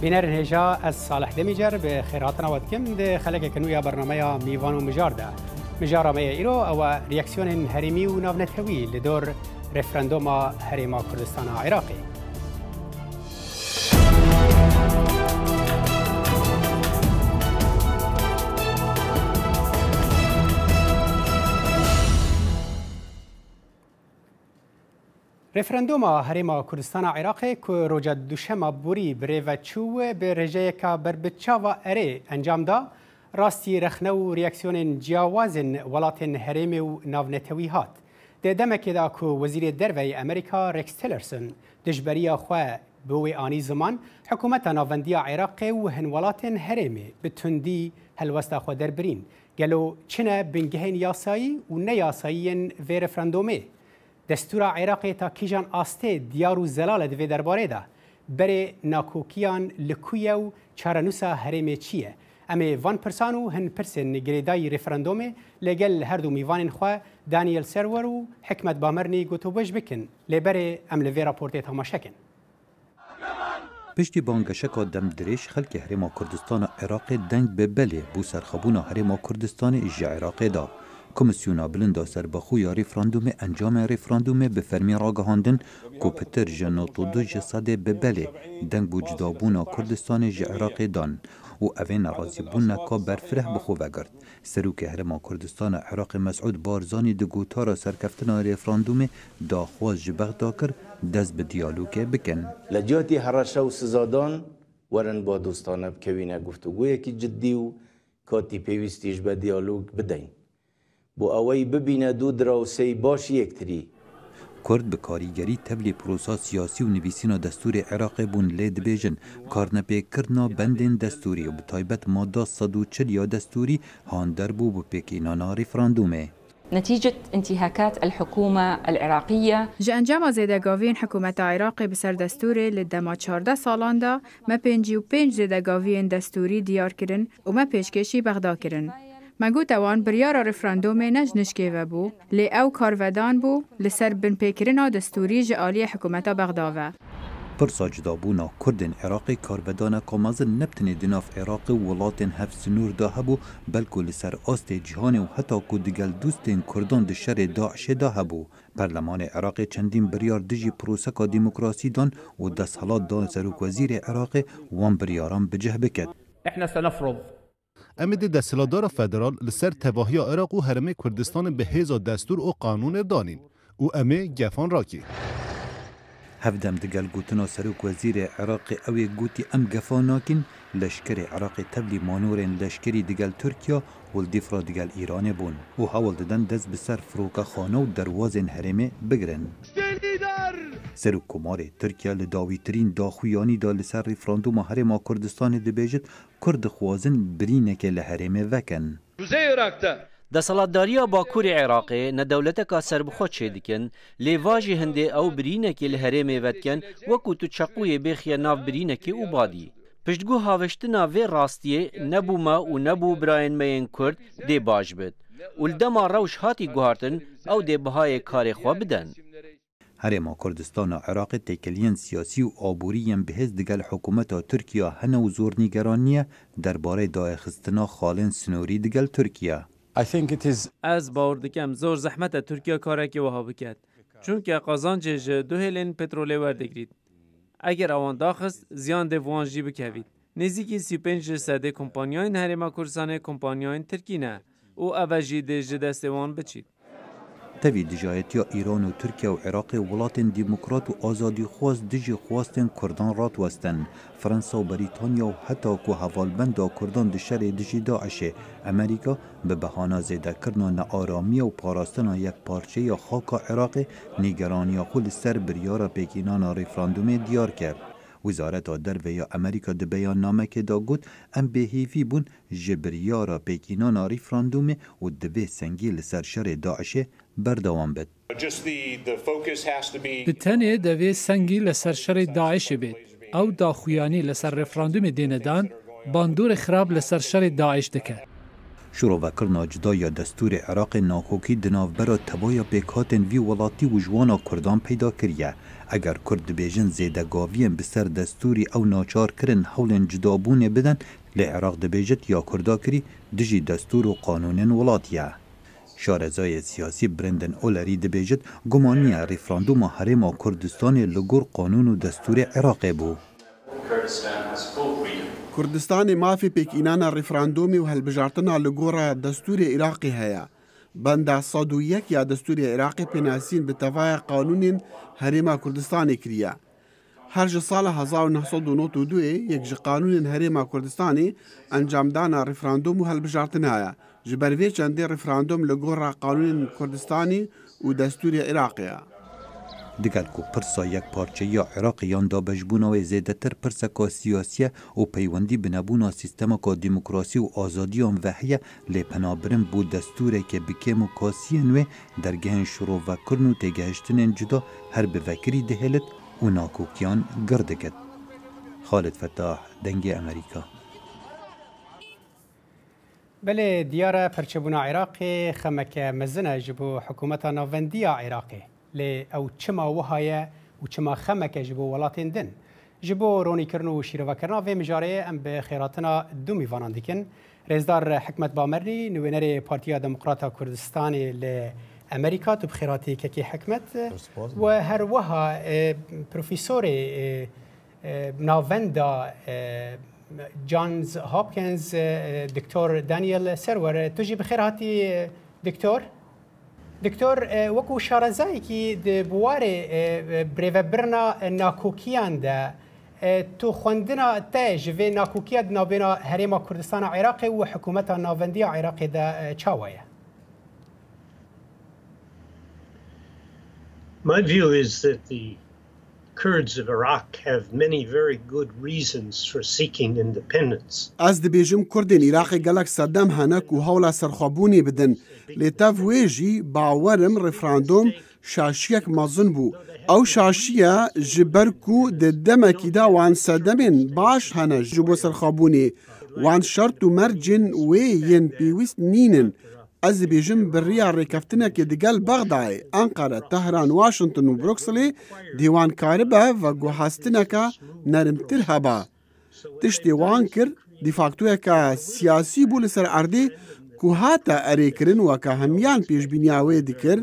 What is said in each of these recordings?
بینر هجا از صالح دمیجر به خیراتنا ودکم ده خلق کنویا برنامه میڤان و مژار ده. مژار ما ایرو او ریاکسیون هریمی و ناونتوی لدور رفراندوم هریما کردستان عراقی. رفراندوم هریما کردستان عراقی که روز دوشنبه بوری بریو چوه به رژه که بربچاوا اره انجام دا راستی رخنه و ریاکسیون جیاوازن ولاتن هریمی و ناونتوی هات. ده دمکی دا که وزیر دروی امریکا رکس تیلرسون دجبری خواه بوی آنی زمان حکومت ناوندی عراقی و هن ولاتن هریمی به تندی هلوستا خود دربرین. گلو چنه بنگهین یاسایی و نیاسایین وی رفراندومه. دستور عراقی تا کیجان آسته دیار و زلال دوی درباره ده بره ناکوکیان لکویه و چارنوسا هرمه چیه اما وان پرسانو هن پرسن گریدای رفراندومه لگل هر دو میوان خواه دانیل سرور و حکمت بامرنی گوتو بش بکن لبره ام لوی راپورتی تماشکن. پشتی بانگشکا دم دریش خلک هریما کردستان عراق دنگ به بله بو سرخبونا هریما کردستان اجا عراق دا. کمیسیونا بلندا سربخویا ریفراندوم انجام ریفراندوم به فرمی راگهاندن کو پتر جنوتو دو جساده به بله دنگ بوجدابونا کردستان جه عراق دان و اوه نرازی بونا که برفره بخو وگرد. سروک هرما کردستان عراق مسعود بارزانی دگوتارا سرکفتنا ریفراندوم داخواز جبغدا کرد دست به دیالوگه بکن. لجاتی هرشا و سزادان ورن با دوستانه بکوینه گفتگوی که جدی و کاتی پیوستیش به دیالوگ بدین. بو اوی ببینه دو دراوسی باش یکتری. کرد به کاریگری تبلی پروسا سیاسی و نویسینا دستور عراق بون لید بیجن کارنپی کرنا بندین دستوری و بطایبت ماده 140 یا دستوری هاندر بو بپیکینانا ریفراندومه. نتيجة انتهاكات الحكومة العراقية جانجام زیدگاوین حکومت عراق بسر دستور لدما 14 سالان دا ما 55 زیدگاوین دستوری دیار کرن و ما پیشکشی بغدا کرن. مگو توان بریارا رفراندوم نجنشکی و بو لی او کارودان بو لسر بن پیکرنا دستوری جعالی حکومت بغداوه. پرسا جدابونا کردن عراقی کارودانا کامازن نبتنی دناف عراق ولاتن هفت سنور دا هبو بلکو لسر آست جهان و حتی که دیگل دوستین کردان ده شر داعش دا هبو. پرلمان عراق چندین بریار دجی پروسکا دیموکراسی دان و دست حالات دان سروک وزیر عراق وان بریاران بجه بکد. احنا سنفرض امید دستلادار فدرال لسر تواهی عراق و هرمه کردستان به هزا دستور و قانون دانین و امه گفان راکی. هفدم دگل گوتنا سروک وزیر عراق اوی گوتی ام گفاناکین لشکر عراق تبلی مانورین لشکری دگل ترکیا و الدفرا دگل ایران بون و حاول دادن دست بسر فروک خانه و دروازن هرمه بگرن. سروک کمار ترکیا لداویترین داخویانی دا لسر ریفراندوم هرما کردستان دبیجت کرد خوازن برینک لهرمه وکن. دەسەڵاتداریە باکووری عێراقê نەدەولەتێکا سەربخۆ چێدیکن لێڤاژی هەندێ ئەو برینێکی لە هەرێمێ vediکن وەکو تو چەقوویە بێخیە ناو برینێکی و بادی. پشتگو هاوشتنا vê rastiyê nebûme û nebû birayên Kurd dê baş bid. û li dema rewş hatî guhartin ew dê bihayê karê xwe bidin. هرما کردستان عراق تکلیان سیاسی و آبوریان بهز دگل حکومت ترکیه هنه و زور نیگرانیه درباره دایخستنا خالن سنوری دگل ترکیه. از باور دکم زور زحمت ترکیه کارکی وها بکد چونکه قازانج دو هلین پترولی وردگرید. اگر آوان داخست زیان دوانجی بکوید. نزدیکی 35 سده کمپانیاین هرما کردستان کمپانیاین ترکی نه او اوجی دست وان بچید. تاوی دجایت یا ایران و ترکیه و عراق ولاتن دموکرات و آزادی خواست دجی خواستن کردان رات وستن. فرانسا و بریتانیا و حتی که حوالبند کردان دشر دجی داعشه امریکا به بهانه زیده کرنا نارامی و پاراستن یک پارچه یا خاک عراق نیگرانی خود سر بریار پیکینان ریفراندوم دیار کرد. وزارت دروی یا امریکا ده بیان نامه که دا گوت ام بهیفی بون جبریارا پیکینان ریفراندوم و دوی سنگی لسر شر داعشه بردوام بد. بتنه دوی سنگی لسر شر داعش بید. او داخویانی لسر رفراندوم دیندان باندور خراب لسر شر داعش دکه. شروعکردنا جدا یا دستور عراق ناکوکی دناوبرا تبایا پیکاتن وی ولاتی و جوانا کردان پیدا کریه. اگر کرد بیجن زیده گاوین بسر دستوری او ناچار کرن حولن جدابون بدن لعراق دبیجت یا کردا کری دجی دستور و قانون ولاتیه. شارزای سیاسی برندن اولری دبیجت گمانی ریفراندوم حرم کردستان لگور قانون و دستور عراق بو. کردستان مافی پیکینانا ریفراندومی و هلبجارتنا لگور دستور عراقی هیا. بند 101 یا دستور عراقی پناسین به تفای قانون حرم کردستانی کریه. هر سال 1992 یک قانون حرم کردستانی انجام دانا ریفراندوم و هلبجارتنا هیا. جبروی چنده ریفراندوم لگور قانون کردستانی و دستور عراقی. دیگر کو پرسا یک پارچه یا عراقیان دا بجبونا و زیده تر پرسا سیاسیه و پیوندی بنبونا سیستم کا دیموکراسی و آزادی آن وحیه لیپنابرن بود دستوره که بکیم و کاسی نوی درگهن شروع و کرن و تگهشتن جدا هر بفکری دهلت و ناکوکیان گردکت. خالد فتاح، دنگ امریکا. بله دیاره پرچبونا عراقی خمک مزنه جبو حکومت ناوندی عراقی لی او چما وهایه و چما خمک جبو ولاتین دن جبو رونی کرن و شیروا کرنا و مژاره ام به خیراتنا دو میوانان دیکن رئیسدار حکمت بامرنی نوینر پارتیا دموکراتا کردستانی ل امریکا تو بخیراتی که حکمت و هر وها پروفیسور ناوندا جانز هاپکینز دکتور دانیل سرور توجی بخیراتی دکتور وکو شارزایی که بواره بریوبرنا ناکوکیان ده تو خوندنا تاج و ناکوکیات نابینا حریم کردستان عراقی و حکومت ناوندی عراقی ده چاویه. My view is that the Kurds of Iraq have many very good reasons for seeking independence. از دبیجم کردین عراقی گلک صدام هنک و حول سرخابونی بدن لیتاف ویجی باورم رفراندوم شاشیک مازن بو او شاشیه جبرکو دمکی دا وان صدامین باش هنه جبو سرخابونی وان شرط و مرجن وین پیوست نینن از بیجم بریا ریکفتنه که دیگل بغداد، انقره، تهران، واشنطن و بروکسلی دیوان کاربه و گوهستنه که نرمتر هبا. تشتی وان کر دیفاکتوه که سیاسی بول سر اردی کوهاتا اری کرن و که همیان پیش بینیاوی دیکر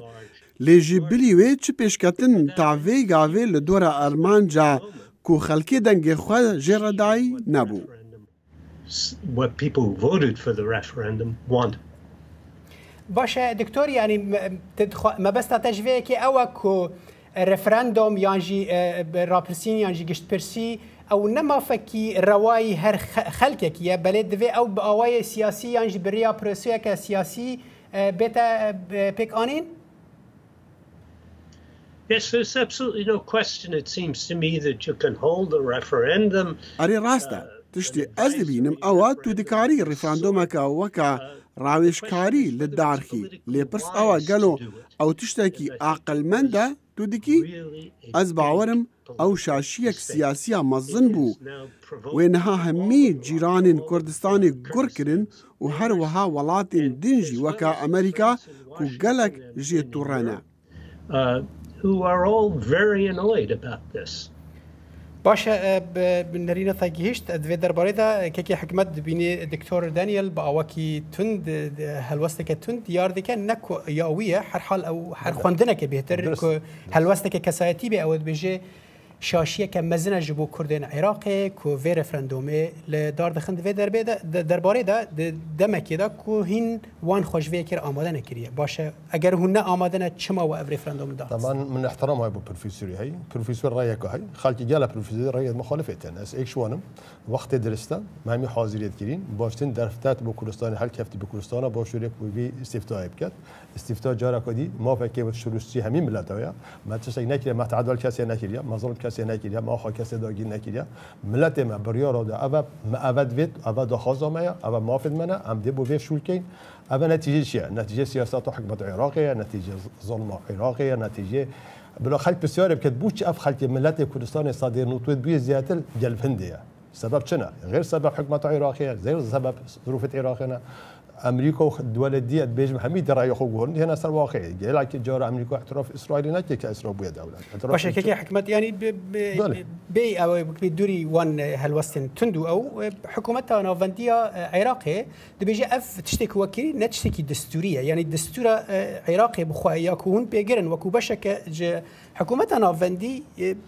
لیجی بلیوی چه پیشکتن تاوی گاوی لدور ارمان جا کو خلکی دنگ خواه جردائی نبو. What people who voted for the referendum wanted. باشه دکتور یعنی ما بس تجربه که اوکو رفراندوم یانجی راپرسین یانجی گشت پرسی او نما فکی روایی هر خلک کیه بلد دوی او باوای سیاسی یانجی بریا پروسیه که سیاسی بتا پیک آنین. Yes, there's absolutely no question. It seems to me that you can hold a referendum. اری راسته تشتی از بینم اوه تو دکاری رفراندوم که وکا راویشکاری لدارخی لیپرس اوه گلو او تشتاکی عقل منده تو دکی از باورم او شاشیک سیاسی مزن بو و نها همی جیران کردستانی گر کرن و هر وها ولاتین دنجی وکا امریکا کو گلک جی تورانه. Who are all very annoyed about this. باشه نرينا تاجيشت دوی درباره دا که حکمت بینی دکتور دانیل با آوکی تند هلوسته که تند یار دیگه نکو یاویه هر حال او هر خوندنه که بهتر که هلوسته که کسایتی به اود بجه شاشیه که مزنه جبو کردن عراقی که وی رفراندومه لدار دخند وی درباره دا دمکی دا که هین وان خوشوی کر آماده نکریه باشه اگر هن آماده نه چما و رفراندوم دار طبعا من احترام ابو بروفيسوري هي بروفيسور رايك هي خالتي قال بروفيسور راي مخالفتين اس ايش وانم وقت درسته ما هي حاضريت كرين باشتن درفتات بو كردستان هل كفتي بو كردستان باشورك بو استفتاء بكت استفتاء جارا كدي ما فكر شروسي همين ملتايا ما تشي نكري ما تعادل كاسي نكري ما ظلم کسی نکرده، ما آخر کسی داگیر نکرده. ملت ما بریا را ده اول معود وید، اول دخواست آمده، اول موافق منه، عمده بوی شول کن. اول نتیجه چیه؟ نتیجه سیاست و حکمت عراقیه، نتیجه ظلم عراقیه، نتیجه بلا خلق بسیاری بکد بوچ اف خلق ملت کردستان صادر نوتود بوی زیادتر جلب هندیه. سبب چنه؟ غیر سبب حکمت عراقیه، غیر سبب ظروف عراقیه. امریکا و دول دی بیش همین درای خو گورن هنا سر واقعی گلا که جار امریکا اعتراف اسرائیل نکه که اسرائیل بود دولت باشه که حکومت یعنی بی او بدوری وان هلوستن تندو او حکومت ناوندیا عراقی دبیجه اف تشتكي وكيل نتشتكي دستوريه يعني الدستور عراقي بخوا يكون بيجرن وكو بشك حكومتنا نافندي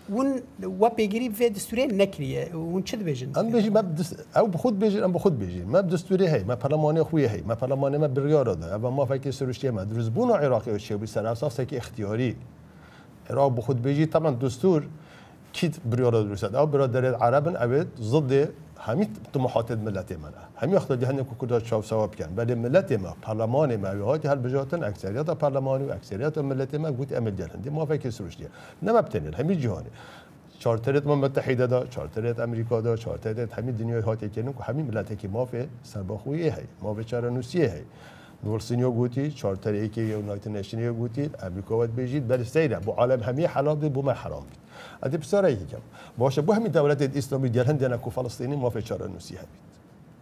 ون وبيجري في دستوريه نكريه ون شد بيجن ام بيجي ما او بخود بيجي ام بخود بيجي ما دستوري هي ما برلماني خويه هي ما برلماني ما بريار ده اما ما فكر سروشتي ما درزبون عراقي وشي بسر اساس که اختياري عراق بخود بيجي طبعا دستور كيت بريار درست او برادر العرب ابد ضد همین طموحات ملت منه همین وقت جهان کوکودا چاو ثواب کن ولی ملت ما پارلمان ما وهاتی هر بجاتن اکثریت پارلمانی و اکثریت ملت ما گوت عمل جهان ما فکر سروش دی نه مبتنی همین جهانی چارترت متحده دا چارترت امریکا دا چارترت همین دنیای هاتی کنن که همین ملت که ما فی سرباخویی هی ما به چارنوسیه هی نورسینیو گوتی چارتر ای که یونایتد نشنیو گوتی امریکا ود بجید بل سیره بو عالم همه حلال بو ما حرام بید ادی بسیار یکم باشه بو همین دولت اسلامی دیگر هندنا کو فلسطینی ما فی چارنوسی هبید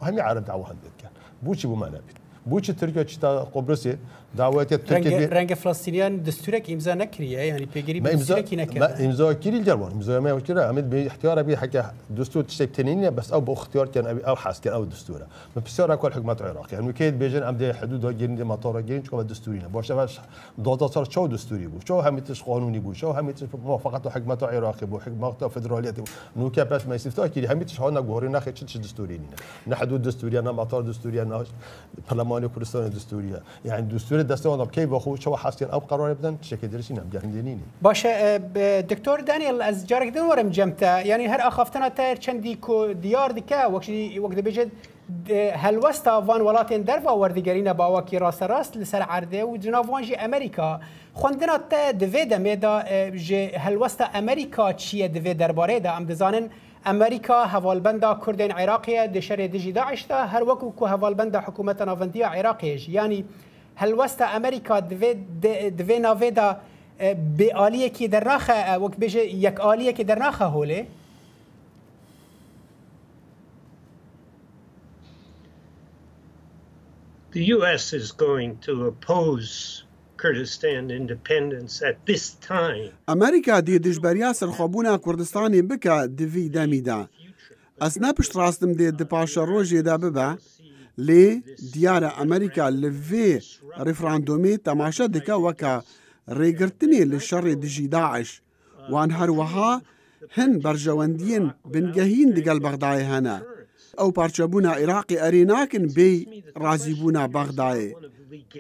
و همین عرب دعوه هندید کن بو چی بو ما نبید بو چی ترکیه چی تا قبرسی دعوت ترکیه رنگ فلسطینیان دستورک امضا نکریه یعنی پیگیری دستورکی نکرد ما امضا کری الجوان امضا ما وكره عمد باختيار ابي حكى دستور تشتكتنين بس او باختيار كان ابي او حاس كان او دستوره ما بسيار كل حكومه العراق يعني كيد بيجن عمد حدود جيرين مطار جيرين شو دستورينا باشه باش ضد صار شو دستوري بو شو هميتش قانوني بو شو هميتش موافقه حكومه العراق بو حكومه فدراليه نو كاباس ما يستفتا كي هميتش هانا غوري ناخي تش دستورينا نا حدود دستوريه نا مطار دستوريه نا برلمان كردستان دستوريه يعني دستور دستور كيف باخو شو حاسين او قرار بدن شكل درسينا جهندينيني باشه دكتور دانيال از جارك دورم جمتا يعني هر اخافتنا تاير چندی کو دیار دکا وقت بجد هلوستا وان ولاتن درفا وردگرین باوکی راست لسر عرده و جناوان جی امریکا خوندنا تا دوی دمیدا جه هلوستا امریکا چیه دوی درباره دا ام دزانن امریکا حوالبندا کردین عراقیه دشر دجی داعش تا هر وکو کو حوالبندا حکومت ناوندیا عراقیش یعنی هلوستا امریکا دوی ناوی دا به آلیه که در ناخه وقت بجه یک آلیه که در ناخه هوله The U.S. is going to oppose Kurdistan independence at this time. امریکا دی دجبریا سرخوبونا کردستانی بکا دوی دمیدا از نپشت راستم دی دپاشا روژی دا ببا لی دیار امریکا لوی رفراندومی تماشا دکا وکا ریگرتنی لشر دجی داعش وان هروها هن برجواندین بنگهین دگل بغدای هنا او پارچبونا عراقی اریناکن بی رازیبونا بغدای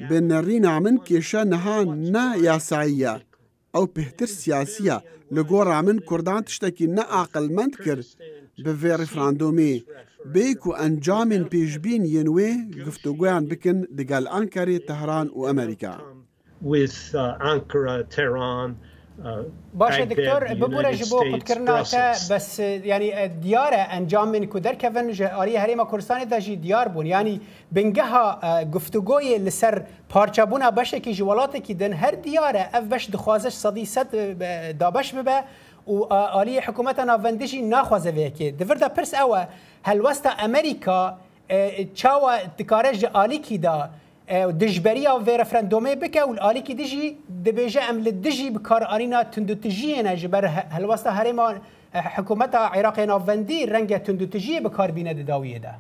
بنرینا من کشا نها نا یاساییه او بهتر سیاسیه لگورا من کردان تشتکی نا عقل مند کر به رفراندومی بیکو انجام پیشبین ینوی گفتگویان بکن دگل انکاری تهران و امریکا with Ankara, Tehran, باشه دکتر ببوره جبو قد کرنا تا بس يعني ديار انجام من كدر كفن جاري هريما كردستان داجي ديار بون يعني بنجها گفتگوی لسر پارچابونا باشه کی جوالات کی دن هر ديار اف باش دخوازش صدي صد دابش ببه و آلی حکومت ناوندشی ناخوازه ویکی دفردا پرس اوه هل وسط امریکا چاوا تکارج آلی کی دا دجبریا و رفراندومه بکه و آلی کی دجی دبیجه ام لدجی بکار آرینا تندوتجی نجبر هل وسط هرما حکومت عراق ناوندی رنگ تندوتجی بکار بینه داویه ده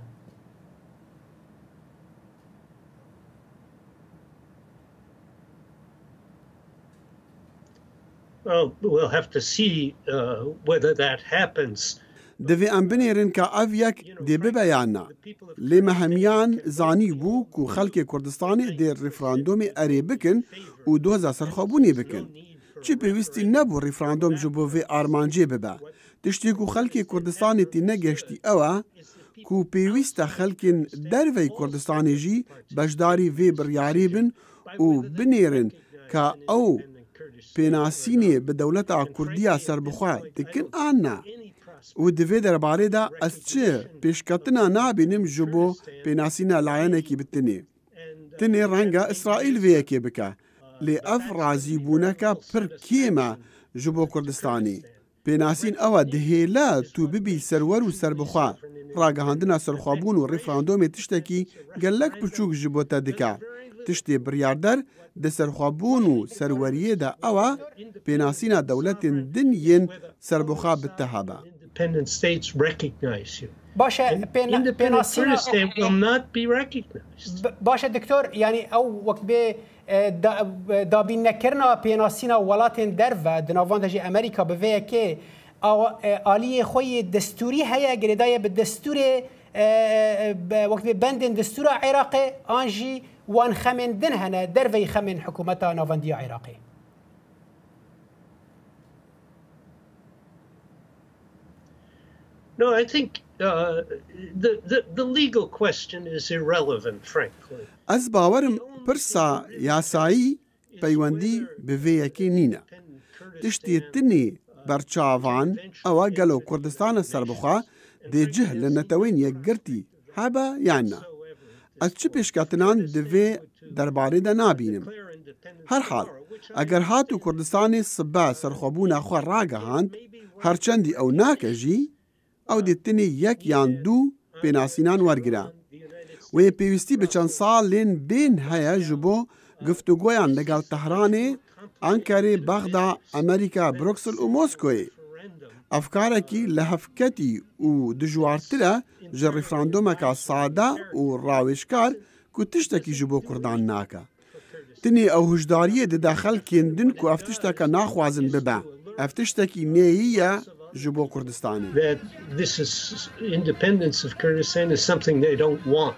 Well, we'll have to see whether that happens. دوی ام بنیرن که او یک دی ببیانا لی مهمیان زانی بو که خلق کردستانی دی رفراندوم اری بکن و دوزا سرخابونی بکن چی پیوستی نبو رفراندوم جبو وی آرمانجی ببا تشتی که خلق کردستانی تی نگشتی اوه که پیوست خلق در وی کردستانی جی بجداری وی بریاری بن و بنیرن که او پیناسینی به دولتا کردیا سربخواه تکن آنا و دوی درباره دا از چه پیشکتنا نابینم جبو پیناسینا لعینه کی بتنی تنی رنگا اسرائیل ویه کی بکا لی اف رازی بونکا پر کیما جبو کردستانی پیناسین او دهیلا تو ببی سرور و سربخوا ڕاگەهاندنا سەرخوابوون و ڕێفراندۆمێ تشتێکی گەلەک بچووک ji بۆ te dike. Tiştê biryarder di serxwebûn û serweriyê de ew e pênasîna dewletên din yên serbixwe bi te hebe. باشه دکتۆر ینی ئەو وەک بێ دابینەکردنا پێناسینا وڵاتên derve di navan de jî Amerîka bi vê yekê aliyê xwe yê destûrî heye girêdaye bi destûrê wek bê bendên destûra Iraqê an jî wan xemên din hene derveyî xemên hikûmeta navendiya Iraqê. No, I think the legal question is irrelevant, frankly. Ez bawerim pirsa yasayî peywendî bi vê yekê nîne. Tiştê tinê berçavan ew e gelo Kurdistana serbixwe dê cih li netewên yekgirtî hebe yan ne. Ez çi pêşketinan di vê derbarê de nabînim. Her hal, eger hat û Kurdistanê sibe serxwebûna xwe ragihand, herçendî ew nake jî, ew dê tinê yek yan dû pênasînan wergire. Wê pêwîstî bi çend salên bên heye ji bo giftugoyan legel Tehranê, Ankarê, Bexda, Amerîka, Bruxelles û Moskoyê. Efkarekî li hevketî û dijwartir e ji referandûmeka sade û rawêjkar ku tiştekî ji bo Kurdan nake. Tinê ew hişdariyê dide xelkên din ku ev tişteke naxwazin bibe. Ev tiştekî nêyî ye ji bo Kurdistanê. That this is independence of Kurdistan is something they don't want.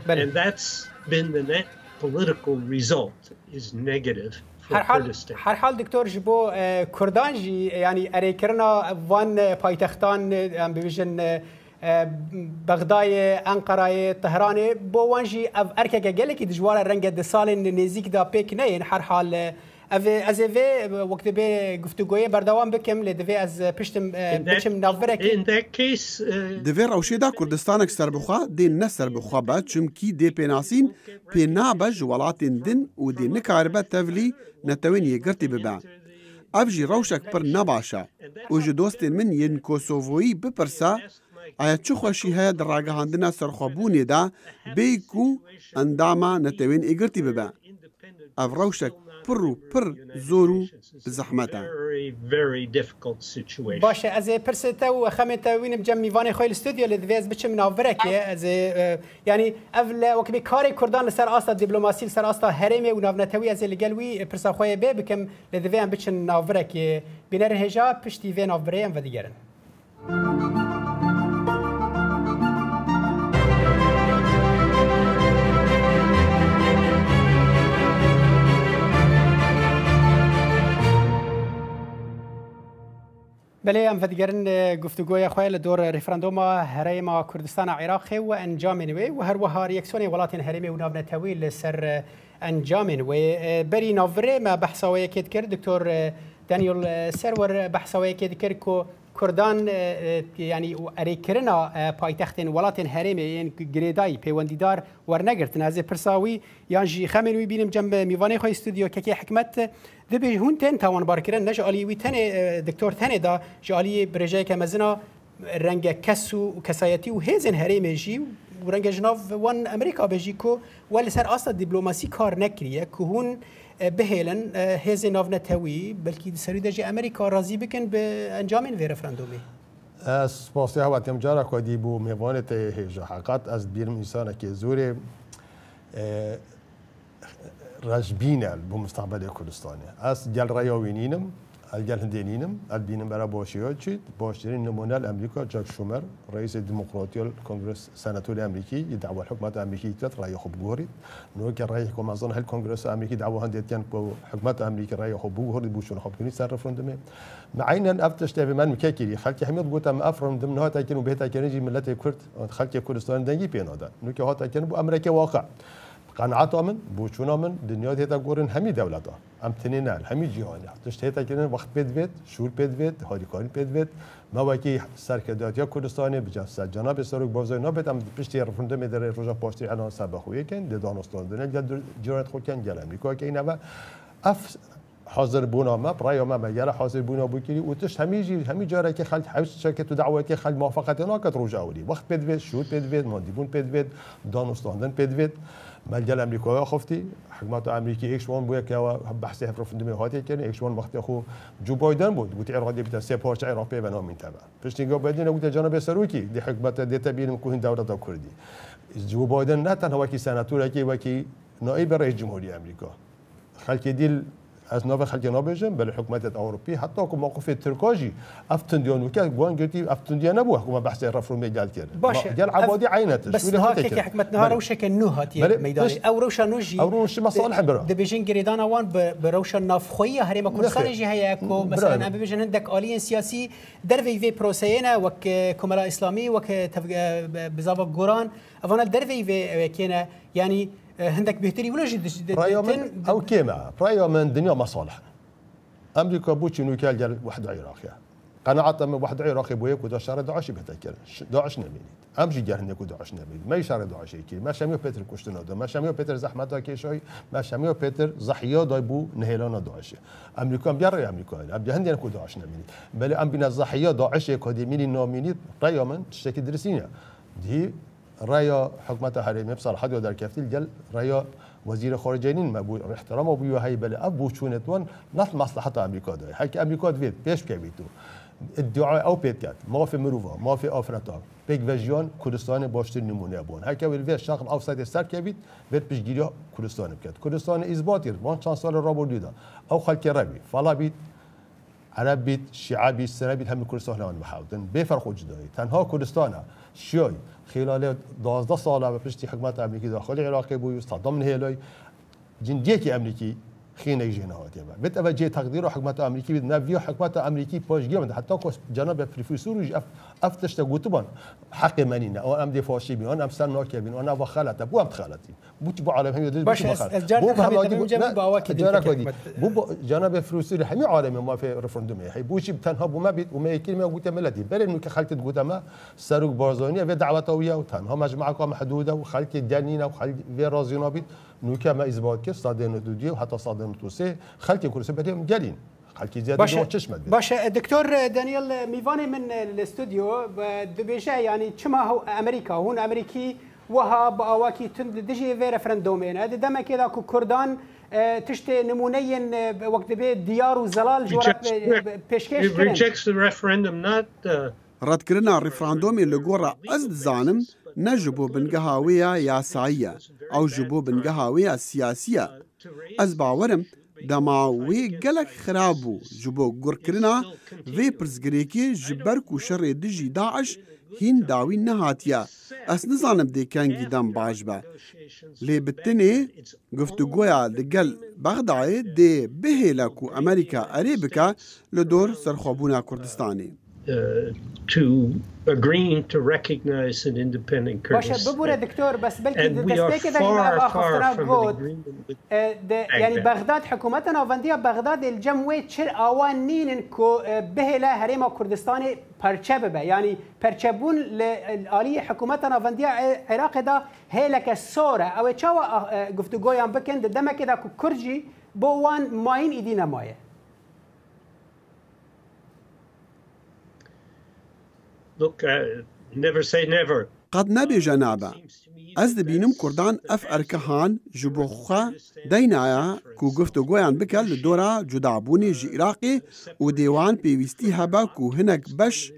And that's been the net political result is negative. هر حال دکتۆر ji bo Kurdan jî yanî erêkirina van paytextan em bibêjin Bexdayê, Enqerayê, Tehranê bo wan jî ev erkeke gelekî dijwar e renge di salên nêzik da pêk neyên her hal ez ê vê wek dibê guftugoyê berdewam bikim lê divê ez piştim biçim navberekê. Di vê rewşê de Kurdistanek serbixwe dê ne serbixwe be çimkî dê pênasîn pê nabe ji welatên din û dê nikaribe tevlî netewên yekgirtî bibe. Ev jî rewşek pir nebaş e û ji dostên min yên Kosovoyî bipirse aya çi xweşî heye di ragihandina serxwebûnê de bê ku endama netewên êgirtî bibe. Ev rewşek pir û pir zor û bi zehmet e. باشه ez ê pirsê te û xemê te wînim cem Mîvanê xwe li stûdyo li divê ez biçim navberekê ez ê yanî ev li wekî bê karê Kurdan li ser asta dîplomasî li ser asta herêmê û navnetewî ez ê li gel wî pirsa xwe yê bê bikim li divê em biçin navberekê bînerin hêja piştî vê navberê em vedigerin. بله ام فدگرن گفتگوی خواه لدور رفراندوم هریم کردستان عراقی و انجام وی و هر وها ریاکسیون ولات هرمی و نابنتوی لسر انجام وی بری نوره ما بحثوی کد کرد دکتور دانیل سرور بحثوی کد کرد کو کردان یعنی اریکرنا پایتختن ولاتن هرمی یعنی گریدای پیوندیدار ورنگرتن از پرساوی یعنی خمینوی بینم جنب میوانی خوی استودیو که حکمت دبی هون تن توان بارکرن نش علی وی تن دکتور تن دا جالی برجای که مزنا رنگ کسو و کسایتی و هزن هرمی جی و رنگ جناف وان امریکا بجی کو ولی سر اصلا دیپلماسی کار نکریه که هون بهلن هزن نافنتوی بلکی سری دجی امریکا راضی بکن به انجام این رفراندومی. از پاسه ها وقتی مجارا کدی بو میوانت هجا حقیقت از بیرم انسان که زوره رجبینه بو مستقبل کردستانی. از جل رایوینینم، الجل هندینینم، البینم برای باشیات چید باشترین نمونه امریکا جاک شومر رئیس دموکراتیال کنگرس سناتور امریکی دعوی حکومت امریکی کرد رای خوب گوهرید نو که رای کمازان هل کنگرس امریکی دعوی هندیت کن با حکومت امریکی رای خوب گوهرید بوشون خوب کنی سر رفراندومه معینا افتش تابع من مکیری خالق حمید گفتم افرم نها تا کنو بهتا کنی ملت کرد خالق کردستان دنگی پیناده نو که ها تا کنو امریکا واقع قناعت آمن بوچون آمن دنیا دیتا گورن همی دولتا ام تنینال همی جهانی تشت هیتا کنن وقت بدوید شور بدوید هاریکاری بدوید ما وکی سرکرداتیا کردستانی بجاست جناب سروک بازار نبود ام پشتی رفرندوم در روزا پاشتی الان سبخویه کن دانستان دنیا جرات خود کن جل امریکا که اینا و اف حاضر بونا ما برای ما مگر حاضر بونا بکری و تش همی جاره که خالد حوش شرکت و دعوت که خالد موافقت ناکت روجاولی وقت بدوید شوت بدوید مادیبون بدوید دانستاندن بدوید مجال امریکا خفتی حکومت امریکی ایکشوان بود که بحث رفراندوم هاتی کنه ایکشوان وقتی خو جو بایدن بود عراقی بیت سه پارچه عراقی و نام تبع پشتیگاه بدین بود جناب سروکی دی حکومت دی تبیین کوهن دولت کردی جو بایدن نه تنها وکی سناتور کی وکی نائب رئیس جمهوری امریکا خلک دیل از نوع خلق نابجم بل حکومت اوروپی حتی که موقف ترکاجی افتندیانو که گوان گرتی افتندیان نبود حکومت بحث رفرون میگل کرد باشه گل عبادی عینتش بس ها که حکومت نها روشه که نوهاتی میدانی او روشا نوجی او روش مصالح برا دبیجن گریدان وان بروشا نافخویه هریم کردستان جی هيا کو مثلا ام بيجن عندك آليين سياسي درفي في بروسينا وك كملا اسلامي وك بزاف جوران افانا درفي في كينا يعني هندك بهتري ولا جد او كيما برايو من دنيا مصالح امريكا بوتشي نوكال ديال واحد عراقي قناعه من واحد عراقي بويك ودا شهر داعش بهتكر داعش نمينيت امجي جار هناك داعش نمينيت ما شهر داعش كي ما شاميو بيتر كشتنا ما شاميو بيتر زحمه كيشوي ما شاميو بيتر زحيه دايبو نهيلانا داعش امريكا بيار امريكا ابي هندي نكو داعش نمينيت بل ام بين الزحيه داعش كاديمين نامينيت برايو من تشتكي درسينا دي رايا حكومة حريمي بصراحة در كفتيل جل رايا وزير خارجيين ما بو احترام ابو هاي بل ابو شونتون نص مصلحة امريكا ده حكي امريكا دويت بيش كبيتو ادعاء او بيتكات ما في مروفا ما في افرطا بيك فيجن كردستان باشتر نمونه بون هكا ويل الشرق الاوسط سر كبيت بيت بيجيريا كردستان بكات كردستان اثباتير وان شانسال رابوليدا او خلك ربي فلا بيت عرب بيت شيعة بيت سنة بيت هم كردستان لان محاولن بفرق وجداي تنها كردستان شيوي خلال 12 سال پشتی حکومت امریکی داخل عراق بود صدام نهیلای جندیکی امریکی خینه جنهاتی ما بت اوجه تقدیر حکومت امریکی بد نوی حکومت امریکی پاشگی من حتی که جناب پروفسور افتش گوتبان حق منینه او ام دفاعی بیان ام سر ناکبین انا و خلطه بو ام خلطی بو عالم هم یدید باشه از جناب باواکی بو جناب پروفسور همه عالم ما في رفراندوم هي بوشي تنها بو ما بيت وما كلمه قلت ملتي بل انه كخلت قدما سروق بارزانيه في دعوتويه وتنها مجموعه محدوده وخلك الدنينه وخلك في رازينا بيت نوكا ما اثبات كه صادن دوديه وحتى صادن توسه خلك كرسي بدهم جالين خلك زياده جو تشمد باشه دكتور دانيال ميفاني من الاستوديو دبيجا يعني كما هو امريكا هون امريكي وها باواكي دجي في رفراندومين هذا دم كذا كردان تشتي نمونين وقت بي ديار وزلال جورا بيشكيش رد كرنا رفراندومي لغورا ازد زانم نجبو بنگهاوية ياساية او جبو بنگهاوية سياسية از باورم دماوي گلک خرابو جبو گر کرنا في پرزگريكي جبركو شر دجي داعش هين داوي نهاتيا اس نزانم دي كانگي دم باش با لي بتني گفتگويا لگل بغداد دي بهلاكو امريكا اريبكا لدور سرخوبونا كردستاني to agreeing to recognize an independent Kurdistan. باشه ببوره دكتور بس بلكي دستيك ده اخفتنا قوت يعني بغداد حكومتنا وفندية بغداد الجموي تشر اوان نين كو بهلا هريما كردستاني پرچب يعني پرچبون الآلية حكومتنا وفندية عراق ده هيلك السورة او چاوا گفتگویان بکن دمه كده كو كرجي بوان ماين ايدينا مايه Look, never say never. قد نبي جنابه از دبینم کردان اف ارکهان جبوخا دینایا کو گفتگویان بکل لدورا جدابونی جی عراقی و دیوان پیوستی هبا کو هنک بش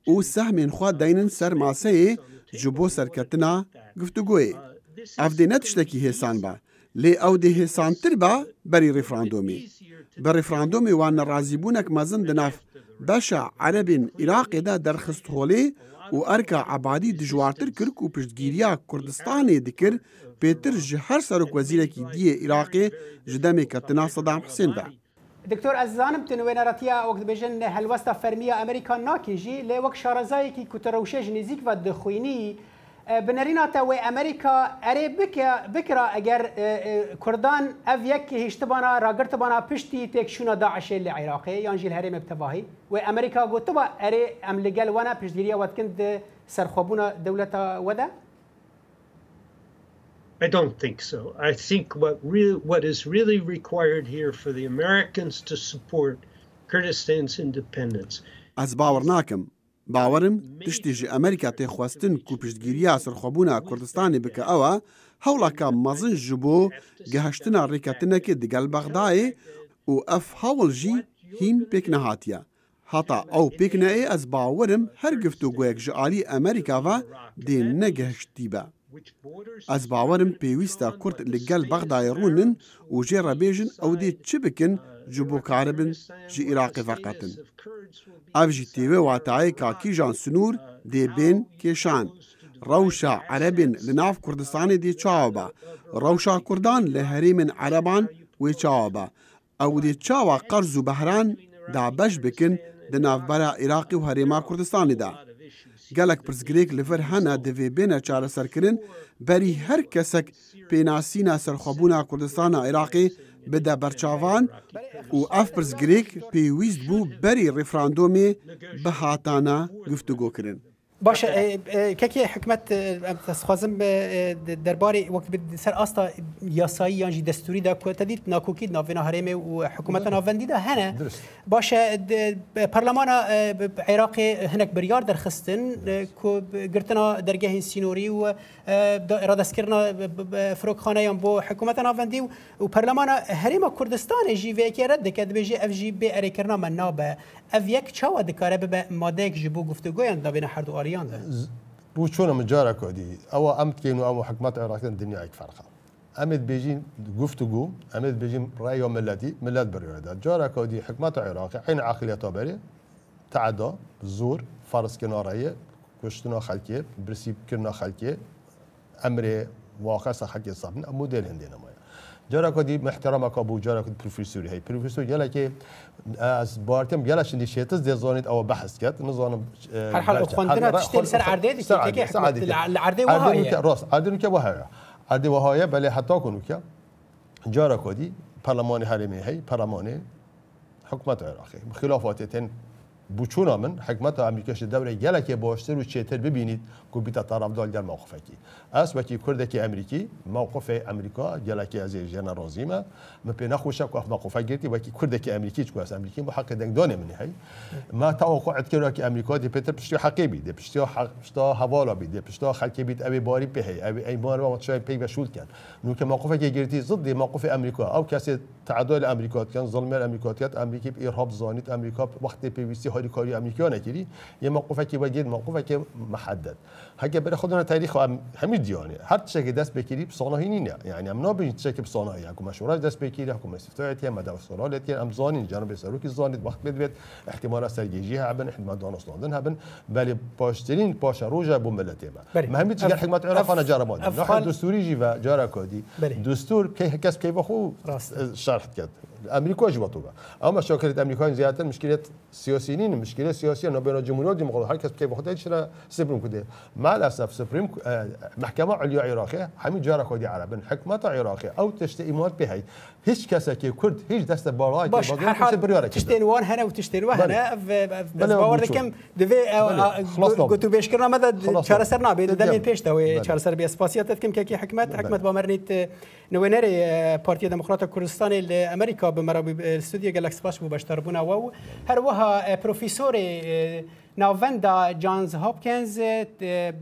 و سهم خوا دینن سر ماسه جبو سرکتنا گفتگوی اف دی نتشتکی حسان با لی او دی حسان تر با بری رفراندومی بر رفراندومی وان رازیبونک مزن دناف باشا عربين عراقي دا درخست هولي و اركا عبادي دجوارتر كرك و پشتگیریا كردستاني دكر بيتر جهر سرك وزيركي دي عراقي جدامي كتنا صدام حسين با دكتور أزانم تنوين راتيا وقت بجن هالوسطة فرمية أمريكا ناكيجي لي وقت شارزاي كي كتروشج نزيك ودخويني بنرينا توي أمريكا أري بكرة أجر كردان أفيك هشتبانا راجرتبانا بشتي تكشونا داعش اللي عراقي يانجي الهرم بتباهي وأمريكا قلتبا أري أملجال وانا بشديريا واتكند سرخوبونا دولة ودا I don't think so. I think what is really required here for the Americans to support Kurdistan's independence. از باور ناکەم. باوەرم تشتێژی ئەمریکا تێخواستن و پشتگیریە سەرخۆبوونا کوردستانی بکە ئەوە هەوڵەکە مەزن ji بۆ گەهشتنا ڕێکەتنەکە دگەل بەغدایێ و ئەف هەوڵژی هین پێک نەهاتیە. هەتا ئەو پێک نەئێ ئەس باوەرم هەر گفتوگویەک ji alî ئەمریکاڤە دێ نەگەهشتی بە. ئەس باوەرم پێویستە کورد لەگەل بەغدایە ڕوونن و ژێ ڕەبێژن ئەو دێ چ بکن ji بۆ کاربن ji Iraqê veqetin. Ev jî têvê watayê ka kîjan sinûr dê bên kêşan. Rewşa Erebên li nav Kurdistanê dê çawa be. Rewşa Kurdan li herêmên Ereban wê çawa be. Ew dê çawa qerz û behran da beş bikin di navbera Iraqê û herêma Kurdistanê de. Gelek pirsgirêk li vir hene divê bêne çareserkirin berî her kesek pênasîna serxwebûna Kurdistana Iraqê bide berçavan û ev pirsgirêk pêwîst bû berî referandumê bi hatana guftûgokirin. باشه کەکی حکومت دەستخوازم دەربارەی وەک سەر ئاستا یاسایی یانجی دەستوریدا تەدید ناکۆکی ناوێنە هەرێمێ و حکوومەتە ناوەندیدا هەنە باشە پەرلەمانە عێراقی هەنێک بریار دەرخستن گرتنا دەرگەهین سینۆری و ڕادەستکردنا فرۆکخانەیان بۆ حکوومەتە ناوەندی و پەرلەمانە هەرێمە کوردستانی ژی vêyekê red dike dibêjê ev jî bê erêkirina me nabe ev yek çawa dikare bibe madeyek ji bo guftugoyan navêne her du aliyan de بۆ چۆنە مجارە کۆدی ئەوە ئەم بکەین و ئەو حکومەت عێراقیان دنیایەک فەرقە ئەمێت بێژین گفتوگو ئەمێت بێژین ڕای و ملەتی ملت بڕێدا جارە کۆدی حکومەتە عێراقی عین عاقلیەتە بەرێ تعدا زۆر فەرزکردنا ڕایە کوشتنا خەڵکێ برسیکردنا خەڵکێ ئەمرێ واقعسە خەڵکی سەبن ئەم مدل هێندێنەمایە جارە کۆدی محترەمەکە بوو جارە پروفیسوری هەی پروفیسور گەلێکی ئەس بارتم گەلەشندی شێتز دێزانیت ئەوە بەحث کرد نزانم ڕاست ئادرکە وە هەیە ئادی وەهایە بەلێ هەتا کۆنوکە جارە کۆدی پەرلەمانی هەرێمی هەی پەرلەمانی حکومەت عێراقی خلافاتێتێن بچوونا من حکومەتە ئەمریکاش دەورە گەلێکی باشتر و چێتر ببینیت کو بیتە تەرەفدار گەل موقفێکی ئەس وەکی کوردێکی ئەمریکی موقفی ئەمریکا گەلێکی ئەزێ ژێنە ڕۆزیمە من پێ نەخۆشە کو موقفە گرتی وەکی کوردێکی ئەمریکی چکواس ئەمریکی بۆ حەقی دەنگدانێ منی هەی ما تەوەقوعت کردوکی ئەمریکا دی پێتر پشتی حەقی بی دی پشتا هەواڵا بی دی پشتا خەڵکی بیت ئەوێ باری پێ هەی ئەوێ ئەیمانەوە شای پێی بەشول کەن نوکە موقفێکی گرتی ضدی موقفی ئەمریکا ئەو کەسێ تعدای ئەمریکاتیان زڵمێر ئەمریکاتیات ئەمریکی ئێرهاب زانیت ئەمریکا وەختی پێویستی هاریکاری ئەمریکا نەکردی یه موقفێکی وەگیر موقفێکی محدد هەگە بەرە خودنا تاریخ هەمی دیانێ هەر شتێکی دەست بێکیری بسانەهی نینە یعنی ئەم نابین شتێکی بسانەهی حکومە شورای دەست بێکیری حکومە استفتایەتی مەدەوەسەڵێتی ئەم زانین جانب سەرۆکی زانیت وەخت بێت احتمالە سەرگێژی هەبن احتمال دانوستاندن هەبن بەڵێ پاشترین پاشە ڕۆژە بۆ ملەتێمە مەهمی جگە حکومەت عێراقانە جارەمان نەخە دستوریجی و جارە کۆدی دستور کەس کەیفەخۆ شرح کرد ئەمریکا ژوەتوبە ئەمە شۆکرێت ئەمریکای زیاتر مشکلێت سیاسی نین مشکلێت سیاسی نۆبێنە جمهوریەت دیموکرات هەر کەس بکەی بەخۆی چرا سپریم کودێ مال ئەسف سپریم محکەمە عولیا عێراقی هەمی جارە کۆدی عەرەبن حکومەتە عێراقی ئەو تشتە ئیمات پێ هەی هیچ کەسێکی کورد هیچ دەستە باڵای بڕیارە تشتێن وان هەنە و تشتێن وە هەنە باوەڕ دەکەم دەوێ گوتوبێژکردنا مەدە چارەسەر نابێت دەمێن پێشتەوەی چارەسەر بێ سپاسیات دەکەم کەکی حکومەت بامەرنیت نوێنەری پارتیە دموکراتە کوردستانی لە ئەمریکا بمەرەبووی استودیە گەلەکس باش بوو بەشداربوونەوە و هەروەها پرۆفیسۆری ناوەندا جانز هۆپکینز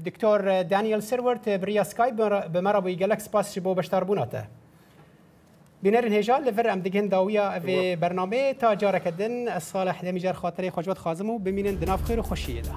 دکتۆر دانیێل سروەرت بڕیا سکای بمەرەبووی گەلەکس باش بۆ بەشداربوونەتە بینەرین هێژال لەڤەر ئەم دگەن داویە ئەvê بەرنامەیە تا جارەکە دن ساڵح دەمیجار خاترەی خۆشبەت خازم و بمینن دناف خێر و خۆشیەدا